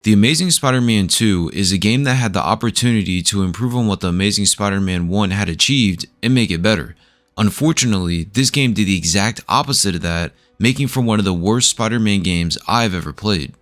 The Amazing Spider-Man 2 is a game that had the opportunity to improve on what the Amazing Spider-Man 1 had achieved and make it better. Unfortunately, this game did the exact opposite of that, making for one of the worst Spider-Man games I've ever played.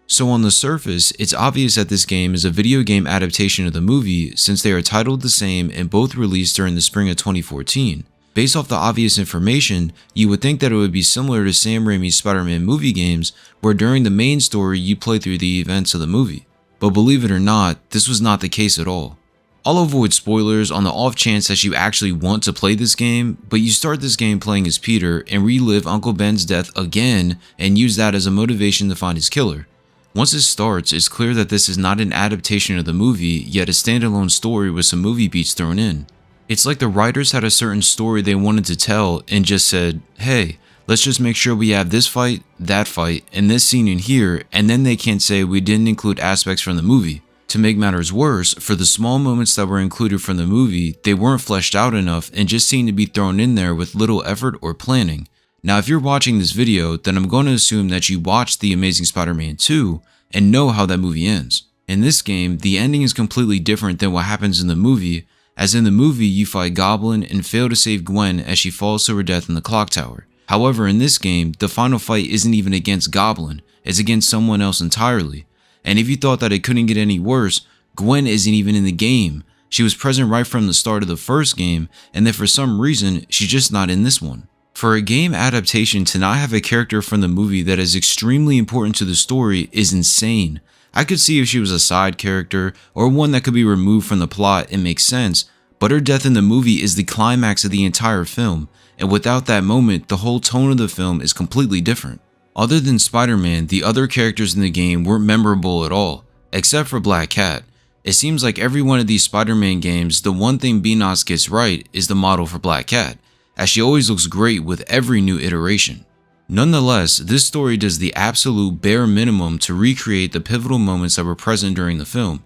So on the surface, it's obvious that this game is a video game adaptation of the movie since they are titled the same and both released during the spring of 2014. Based off the obvious information, you would think that it would be similar to Sam Raimi's Spider-Man movie games, where during the main story you play through the events of the movie. But believe it or not, this was not the case at all. I'll avoid spoilers on the off chance that you actually want to play this game, but you start this game playing as Peter and relive Uncle Ben's death again and use that as a motivation to find his killer. Once it starts, it's clear that this is not an adaptation of the movie, yet a standalone story with some movie beats thrown in. It's like the writers had a certain story they wanted to tell and just said, hey, let's just make sure we have this fight, that fight, and this scene in here, and then they can't say we didn't include aspects from the movie. To make matters worse, for the small moments that were included from the movie, they weren't fleshed out enough and just seemed to be thrown in there with little effort or planning. Now if you're watching this video, then I'm going to assume that you watched The Amazing Spider-Man 2 and know how that movie ends. In this game, the ending is completely different than what happens in the movie, as in the movie you fight Goblin and fail to save Gwen as she falls to her death in the clock tower. However, in this game, the final fight isn't even against Goblin, it's against someone else entirely. And if you thought that it couldn't get any worse, Gwen isn't even in the game. She was present right from the start of the first game, and then for some reason, she's just not in this one. For a game adaptation to not have a character from the movie that is extremely important to the story is insane. I could see if she was a side character or one that could be removed from the plot and make sense, but her death in the movie is the climax of the entire film, and without that moment, the whole tone of the film is completely different. Other than Spider-Man, the other characters in the game weren't memorable at all, except for Black Cat. It seems like every one of these Spider-Man games, the one thing Beanox gets right is the model for Black Cat, as she always looks great with every new iteration. Nonetheless, this story does the absolute bare minimum to recreate the pivotal moments that were present during the film.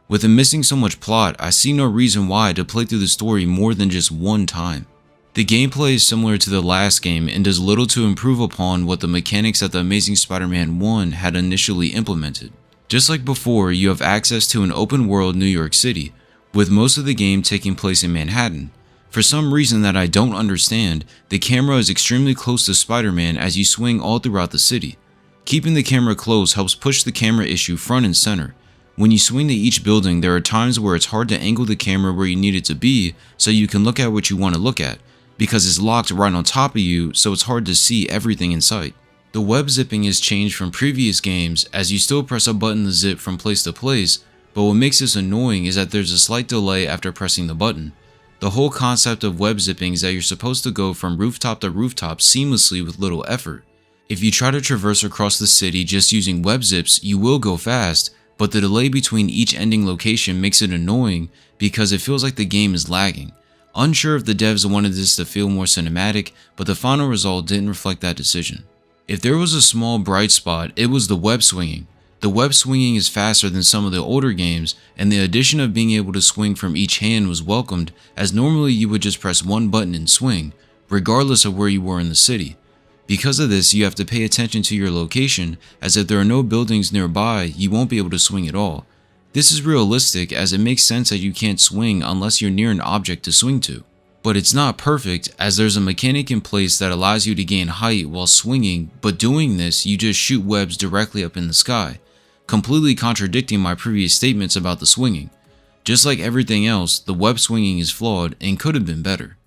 With it missing so much plot, I see no reason why to play through the story more than just one time. The gameplay is similar to the last game and does little to improve upon what the mechanics that the Amazing Spider-Man 1 had initially implemented. Just like before, you have access to an open world New York City, with most of the game taking place in Manhattan. For some reason that I don't understand, the camera is extremely close to Spider-Man as you swing all throughout the city. Keeping the camera close helps push the camera issue front and center. When you swing to each building, there are times where it's hard to angle the camera where you need it to be so you can look at what you want to look at, because it's locked right on top of you, so it's hard to see everything in sight. The web zipping is changed from previous games, as you still press a button to zip from place to place, but what makes this annoying is that there's a slight delay after pressing the button. The whole concept of web zipping is that you're supposed to go from rooftop to rooftop seamlessly with little effort. If you try to traverse across the city just using web zips, you will go fast, but the delay between each ending location makes it annoying because it feels like the game is lagging. Unsure if the devs wanted this to feel more cinematic, but the final result didn't reflect that decision. If there was a small bright spot, it was the web swinging. The web swinging is faster than some of the older games, and the addition of being able to swing from each hand was welcomed, as normally you would just press one button and swing, regardless of where you were in the city. Because of this, you have to pay attention to your location, as if there are no buildings nearby, you won't be able to swing at all. This is realistic, as it makes sense that you can't swing unless you're near an object to swing to. But it's not perfect, as there's a mechanic in place that allows you to gain height while swinging, but doing this, you just shoot webs directly up in the sky, completely contradicting my previous statements about the swinging. Just like everything else, the web swinging is flawed and could have been better.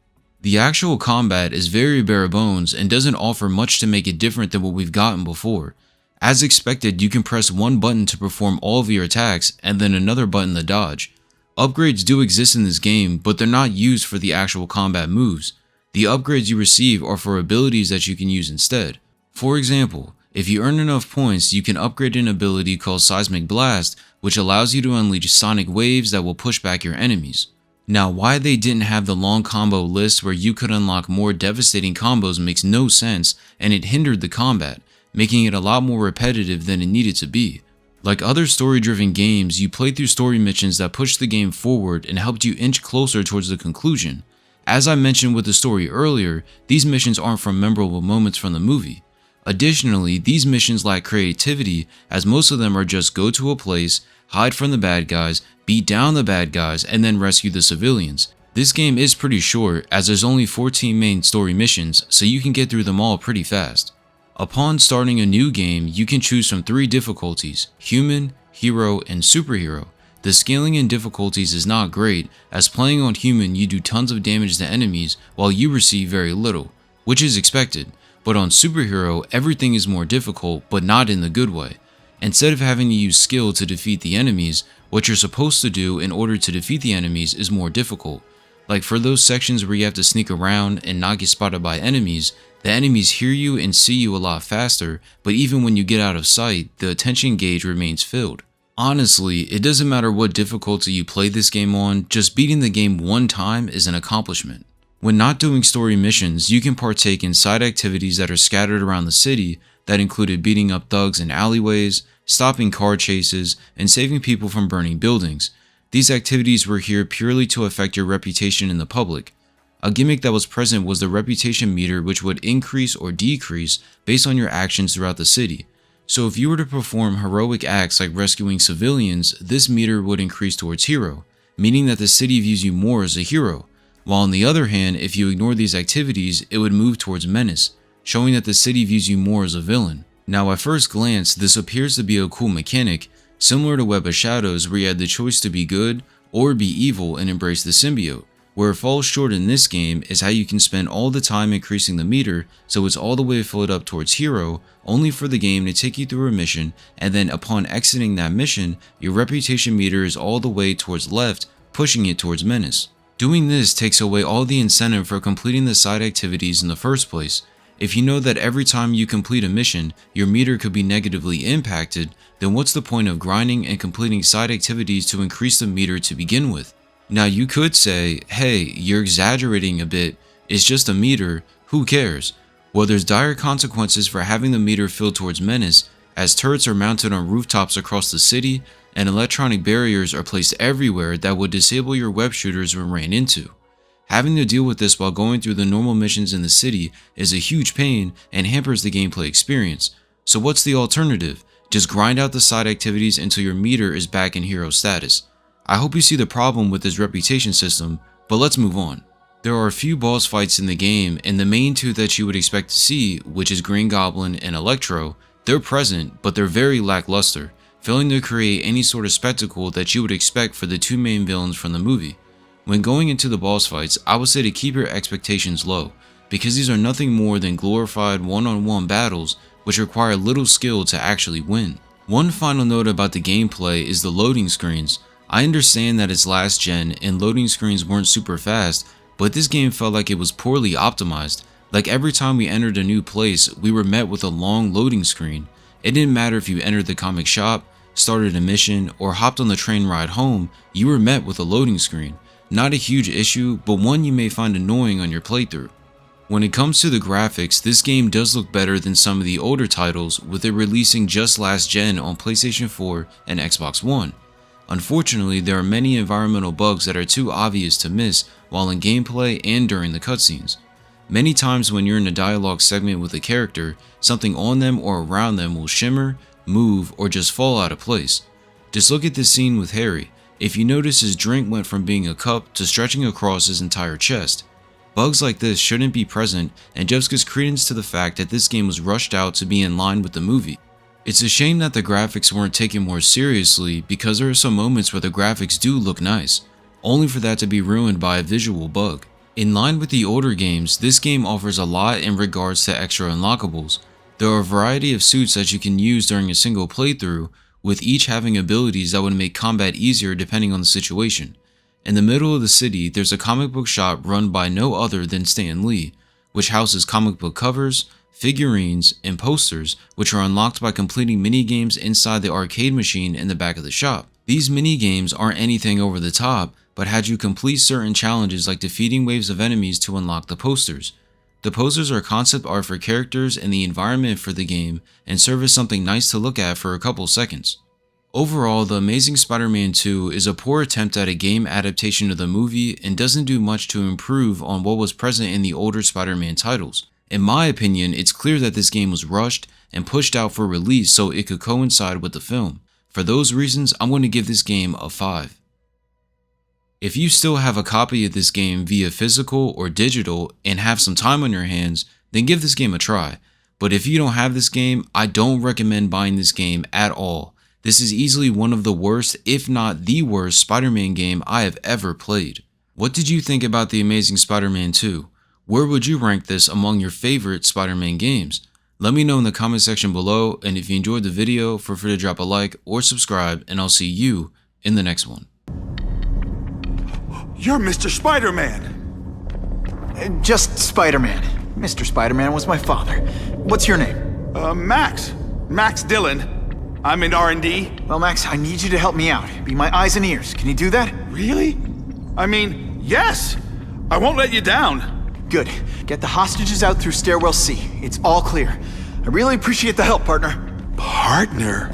The actual combat is very bare bones and doesn't offer much to make it different than what we've gotten before. As expected, you can press one button to perform all of your attacks and then another button to dodge. Upgrades do exist in this game, but they're not used for the actual combat moves. The upgrades you receive are for abilities that you can use instead. For example, if you earn enough points, you can upgrade an ability called Seismic Blast, which allows you to unleash sonic waves that will push back your enemies. Now, why they didn't have the long combo list where you could unlock more devastating combos makes no sense, and it hindered the combat, making it a lot more repetitive than it needed to be. Like other story-driven games, you played through story missions that pushed the game forward and helped you inch closer towards the conclusion. As I mentioned with the story earlier, these missions aren't from memorable moments from the movie. Additionally, these missions lack creativity as most of them are just go to a place, hide from the bad guys, beat down the bad guys, and then rescue the civilians. This game is pretty short as there's only 14 main story missions, so you can get through them all pretty fast. Upon starting a new game, you can choose from 3 difficulties: human, hero, and superhero. The scaling in difficulties is not great, as playing on human you do tons of damage to enemies while you receive very little, which is expected, but on superhero everything is more difficult, but not in the good way. Instead of having to use skill to defeat the enemies, what you're supposed to do in order to defeat the enemies is more difficult. Like for those sections where you have to sneak around and not get spotted by enemies, the enemies hear you and see you a lot faster, but even when you get out of sight, the attention gauge remains filled. Honestly, it doesn't matter what difficulty you play this game on, just beating the game one time is an accomplishment. When not doing story missions, you can partake in side activities that are scattered around the city that included beating up thugs in alleyways, stopping car chases, and saving people from burning buildings. These activities were here purely to affect your reputation in the public. A gimmick that was present was the reputation meter, which would increase or decrease based on your actions throughout the city. So if you were to perform heroic acts like rescuing civilians, this meter would increase towards hero, meaning that the city views you more as a hero, while on the other hand, if you ignore these activities, it would move towards menace, showing that the city views you more as a villain. Now at first glance, this appears to be a cool mechanic, similar to Web of Shadows where you had the choice to be good or be evil and embrace the symbiote. Where it falls short in this game is how you can spend all the time increasing the meter so it's all the way filled up towards hero, only for the game to take you through a mission, and then upon exiting that mission, your reputation meter is all the way towards left, pushing it towards menace. Doing this takes away all the incentive for completing the side activities in the first place. If you know that every time you complete a mission, your meter could be negatively impacted, then what's the point of grinding and completing side activities to increase the meter to begin with? Now you could say, hey, you're exaggerating a bit, it's just a meter, who cares? Well, there's dire consequences for having the meter filled towards menace, as turrets are mounted on rooftops across the city, and electronic barriers are placed everywhere that would disable your web shooters when ran into. Having to deal with this while going through the normal missions in the city is a huge pain and hampers the gameplay experience. So what's the alternative? Just grind out the side activities until your meter is back in hero status. I hope you see the problem with this reputation system, but let's move on. There are a few boss fights in the game, and the main 2 that you would expect to see, which is Green Goblin and Electro, they're present, but they're very lackluster, failing to create any sort of spectacle that you would expect for the 2 main villains from the movie. When going into the boss fights, I would say to keep your expectations low, because these are nothing more than glorified one-on-one battles which require little skill to actually win. One final note about the gameplay is the loading screens. I understand that it's last gen and loading screens weren't super fast, but this game felt like it was poorly optimized. Like every time we entered a new place, we were met with a long loading screen. It didn't matter if you entered the comic shop, started a mission, or hopped on the train ride home, you were met with a loading screen. Not a huge issue, but one you may find annoying on your playthrough. When it comes to the graphics, this game does look better than some of the older titles, with it releasing just last gen on PlayStation 4 and Xbox One. Unfortunately, there are many environmental bugs that are too obvious to miss while in gameplay and during the cutscenes. Many times when you're in a dialogue segment with a character, something on them or around them will shimmer, move, or just fall out of place. Just look at this scene with Harry. If you notice, his drink went from being a cup to stretching across his entire chest. Bugs like this shouldn't be present and just gives credence to the fact that this game was rushed out to be in line with the movie. It's a shame that the graphics weren't taken more seriously, because there are some moments where the graphics do look nice, only for that to be ruined by a visual bug. In line with the older games, this game offers a lot in regards to extra unlockables. There are a variety of suits that you can use during a single playthrough, with each having abilities that would make combat easier depending on the situation. In the middle of the city, there's a comic book shop run by no other than Stan Lee, which houses comic book covers, figurines, and posters, which are unlocked by completing minigames inside the arcade machine in the back of the shop. These minigames aren't anything over the top, but had you complete certain challenges like defeating waves of enemies to unlock the posters. The posters are concept art for characters and the environment for the game and serve as something nice to look at for a couple seconds. Overall, The Amazing Spider-Man 2 is a poor attempt at a game adaptation of the movie and doesn't do much to improve on what was present in the older Spider-Man titles. In my opinion, it's clear that this game was rushed and pushed out for release so it could coincide with the film. For those reasons, I'm going to give this game a 5. If you still have a copy of this game via physical or digital and have some time on your hands, then give this game a try. But if you don't have this game, I don't recommend buying this game at all. This is easily one of the worst, if not the worst, Spider-Man game I have ever played. What did you think about The Amazing Spider-Man 2? Where would you rank this among your favorite Spider-Man games? Let me know in the comment section below, and if you enjoyed the video, feel free to drop a like or subscribe, and I'll see you in the next one. You're Mr. Spider-Man! Just Spider-Man. Mr. Spider-Man was my father. What's your name? Max. Max Dillon. I'm in R&D. Well, Max, I need you to help me out. Be my eyes and ears. Can you do that? Really? I mean, yes! I won't let you down. Good. Get the hostages out through stairwell C. It's all clear. I really appreciate the help, partner. Partner?